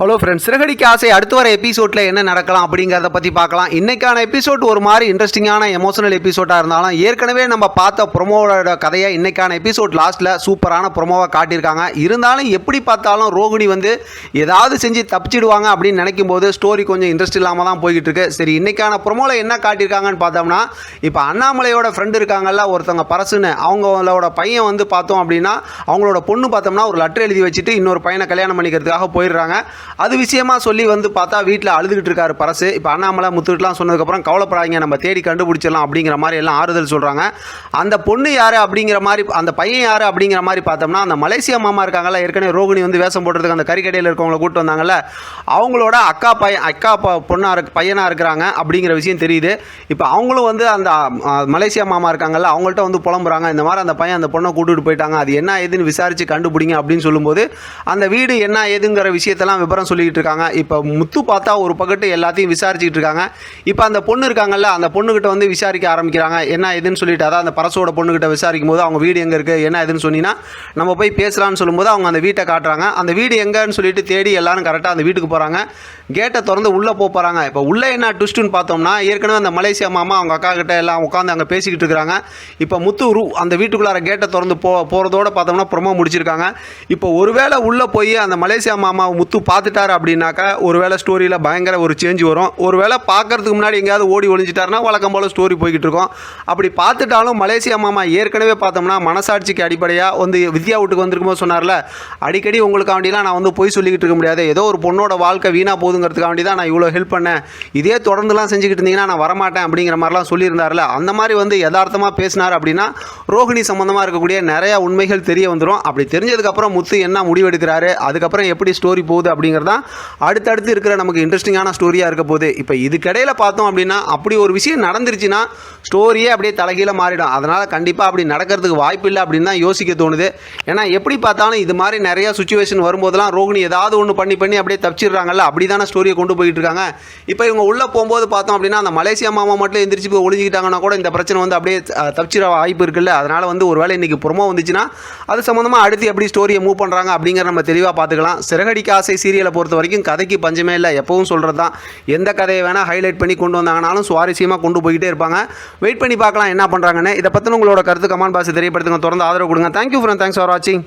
Hello friends, Siragadikka ஆசை அடுத்து வர எபிசோடில் என்ன நடக்கலாம் அப்படிங்கிறத பற்றி பார்க்கலாம். இன்றைக்கான எபிசோட் ஒரு மாதிரி இன்ட்ரெஸ்டிங்கான எமோஷனல் எபிசோடாக இருந்தாலும் ஏற்கனவே நம்ம பார்த்த ப்ரொமோவோட கதையை இன்றைக்கான எபிசோட் லாஸ்ட்டில் சூப்பரான ப்ரொமோவாக காட்டியிருக்காங்க. இருந்தாலும் எப்படி பார்த்தாலும் ரோகிணி ஏதாவது செஞ்சு தப்பிச்சிடுவாங்க அப்படின்னு நினைக்கும் போது ஸ்டோரி கொஞ்சம் இன்ட்ரெஸ்ட் இல்லாமல் தான் போய்கிட்டு இருக்கு. சரி, இன்றைக்கான ப்ரொமோவில் என்ன காட்டியிருக்காங்கன்னு பார்த்தோம்னா, இப்போ அண்ணாமலையோட ஃப்ரெண்டு இருக்காங்கல்ல ஒருத்தவங்க பரசுன்னு, அவங்களோட பையன் பார்த்தோம் அப்படின்னா அவங்களோட பொண்ணு பார்த்தோம்னா ஒரு லெட்டர் எழுதி வச்சுட்டு இன்னொரு பையனை கல்யாணம் பண்ணிக்கிறதுக்காக போயிடுறாங்க. அது விஷயமா சொல்லி பார்த்தா வீட்டில் அழுதுகிட்டு இருக்காரு பரசு. இப்போ அண்ணாமலை முத்துக்கிட்டலாம் சொன்னதுக்கப்புறம் கவலைப்படாதீங்க, நம்ம தேடி கண்டுபிடிச்சிடலாம் அப்படிங்கிற மாதிரி எல்லாம் ஆறுதல் சொல்கிறாங்க. அந்த பொண்ணு யார் அப்படிங்கிற மாதிரி, அந்த பையன் யார் அப்படிங்கிற மாதிரி பார்த்தோம்னா, அந்த மலேசியா மாமா இருக்காங்கல்ல, ஏற்கனவே ரோகிணி வேஷம் போடுறதுக்கு அந்த கறிக்கடையில் இருக்கவங்களை கூப்பிட்டு வந்தாங்கல்ல, அவங்களோட அக்கா பையனாக இருக்கிறாங்க அப்படிங்கிற விஷயம் தெரியுது. இப்போ அவங்களும் அந்த மலேசியா மாமா இருக்காங்கல்ல, அவங்கள்ட்ட புலம்புறாங்க, இந்த மாதிரி அந்த பையன் அந்த பொண்ணை கூட்டிகிட்டு போயிட்டாங்க, அது என்ன ஏதுன்னு விசாரித்து கண்டுபிடிங்க அப்படின்னு சொல்லும்போது அந்த வீடு என்ன ஏதுங்கிற விஷயத்தெல்லாம் விவரம் சொல்லிக்கிட்டு இருக்காங்க. இப்போ முத்து பார்த்தா ஒரு பக்கத்து எல்லாத்தையும் விசாரிச்சுட்டு இருக்காங்க. இப்போ அந்த பொண்ணு இருக்காங்கல்ல, அந்த பொண்ணுகிட்ட விசாரிக்க ஆரம்பிக்கிறாங்க, என்ன ஏதுன்னு சொல்லிட்டு. அதான் அந்த பரசோட பொண்ணுகிட்ட விசாரிக்கும் போது அவங்க வீடு எங்கே இருக்குது, என்ன ஏதுன்னு சொன்னீங்கன்னா நம்ம போய் பேசலான்னு சொல்லும்போது அவங்க அந்த வீட்டை காட்டுறாங்க. அந்த வீடு எங்கன்னு சொல்லிட்டு தேடி எல்லாரும் கரெக்டாக அந்த வீட்டுக்கு போகிறாங்க. கேட்டை திறந்து உள்ளே போகிறாங்க. இப்போ உள்ளே என்ன ட்விஸ்ட்டுன்னு பார்த்தோம்னா, ஏற்கனவே அந்த மலேசியா மாமா அவங்க அக்கா கிட்ட எல்லாம் உட்காந்து அங்கே பேசிக்கிட்டு இருக்கிறாங்க. இப்போ முத்து அந்த வீட்டுக்குள்ளார கேட்டை திறந்து போகிறதோட பார்த்தோம்னா ப்ரொமோ முடிச்சிருக்காங்க. இப்போ ஒருவேளை உள்ளே போய் அந்த மலேசியா மாமாவை முத்து பார்த்துட்டாரு அப்படின்னாக்கா ஒருவேளை ஸ்டோரியில் பயங்கர ஒரு சேஞ்ச் வரும். ஒருவேளை பார்க்கறதுக்கு முன்னாடி எங்கேயாவது ஓடி ஒளிஞ்சிட்டாருன்னா வழக்கம் போல் ஸ்டோரி போய்கிட்டு இருக்கோம். அப்படி பார்த்துட்டாலும் மலேசியா மாமா ஏற்கனவே பார்த்தோம்னா மனசாட்சிக்கு அடிப்படையாக வித்யா வீட்டுக்கு வந்திருக்கும்போது சொன்னார்ல, அடிக்கடி உங்களுக்காண்டிலாம் நான் பொய் சொல்லிக்கிட்டு இருக்க முடியாது, ஏதோ ஒரு பொண்ணோட வாழ்க்கை வீணாக போதுங்கிறதுக்காண்டி தான் நான் இவ்வளோ ஹெல்ப் பண்ணேன், இதே தொடர்ந்துலாம் செஞ்சுக்கிட்டு இருந்தீங்கன்னா நான் வரமாட்டேன் அப்படிங்கிற மாதிரிலாம் சொல்லியிருந்தார்ல, அந்த மாதிரி யதார்த்தமாக பேசினார் அப்படின்னா ரோகிணி சம்மந்தமாக இருக்கக்கூடிய நிறையா உண்மைகள் தெரிய வந்துடும். அப்படி தெரிஞ்சதுக்கப்புறம் முத்து என்ன முடிவெடுக்கிறாரு, அதுக்கப்புறம் எப்படி ஸ்டோரி போகுது அப்படிங்கிறதான் அடுத்தடுத்து இருக்கிற நமக்கு இன்ட்ரெஸ்டிங்கான ஸ்டோரியாக இருக்க போகுது. இப்போ இதுக்கிடையில் பார்த்தோம் அப்படின்னா அப்படி ஒரு விஷயம் நடந்துருச்சுன்னா ஸ்டோரியே அப்படியே தலைகீழ மாறிடும். அதனால் கண்டிப்பாக அப்படி நடக்கிறதுக்கு வாய்ப்பு இல்லை அப்படின்னு தான் யோசிக்க தோணுது. ஏன்னா எப்படி பார்த்தாலும் இது மாதிரி நிறையா சுச்சுவேஷன் வரும்போதெல்லாம் ரோகிணி ஏதாவது ஒன்று பண்ணி அப்படியே தப்பிச்சிடுறாங்கல்ல, அப்படி தானே ஸ்டோரியை கொண்டு போயிட்டு இருக்காங்க. இப்போ இவங்க உள்ளே போகும்போது பார்த்தோம் அப்படின்னா அந்த மலேசியா மாமா மட்டும் எந்திரிச்சு போய் ஒழிஞ்சிக்கிட்டாங்கன்னா கூட இந்த பிரச்சனை அப்படியே தப்பிச்சிட வாய்ப்பு இருக்குல்ல. அதனால் ஒரு வேளை இன்றைக்கி ப்ரொமோ வந்துச்சுன்னா அது சம்மந்தமாக அடுத்து எப்படி ஸ்டோரியை மூவ் பண்ணுறாங்க அப்படிங்கிற நம்ம தெளிவாக பார்த்துக்கலாம். சிறகடிக்க ஆசை சீரியலை பொறுத்த வரைக்கும் கதைக்கு பஞ்சமே இல்லை. எப்பவும் சொல்கிறது தான், எந்த கதையை வேணால் ஹைலைட் பண்ணி கொண்டு வந்தாங்கனாலும் சுவாரஸ்யமாக கொண்டு போய்கிட்டே இருப்பாங்க. வெயிட் பண்ணி பார்க்கலாம் என்ன பண்ணுறாங்கன்னு. இதை பற்றின உங்களோட கருத்து கமெண்ட் பாக்ஸ் தெரியப்படுத்துங்க. தொடர்ந்து ஆதரவு கொடுங்க. தேங்க்யூ ஃப்ரெண்ட், தேங்க்ஸ் ஃபார் வாட்சிங்.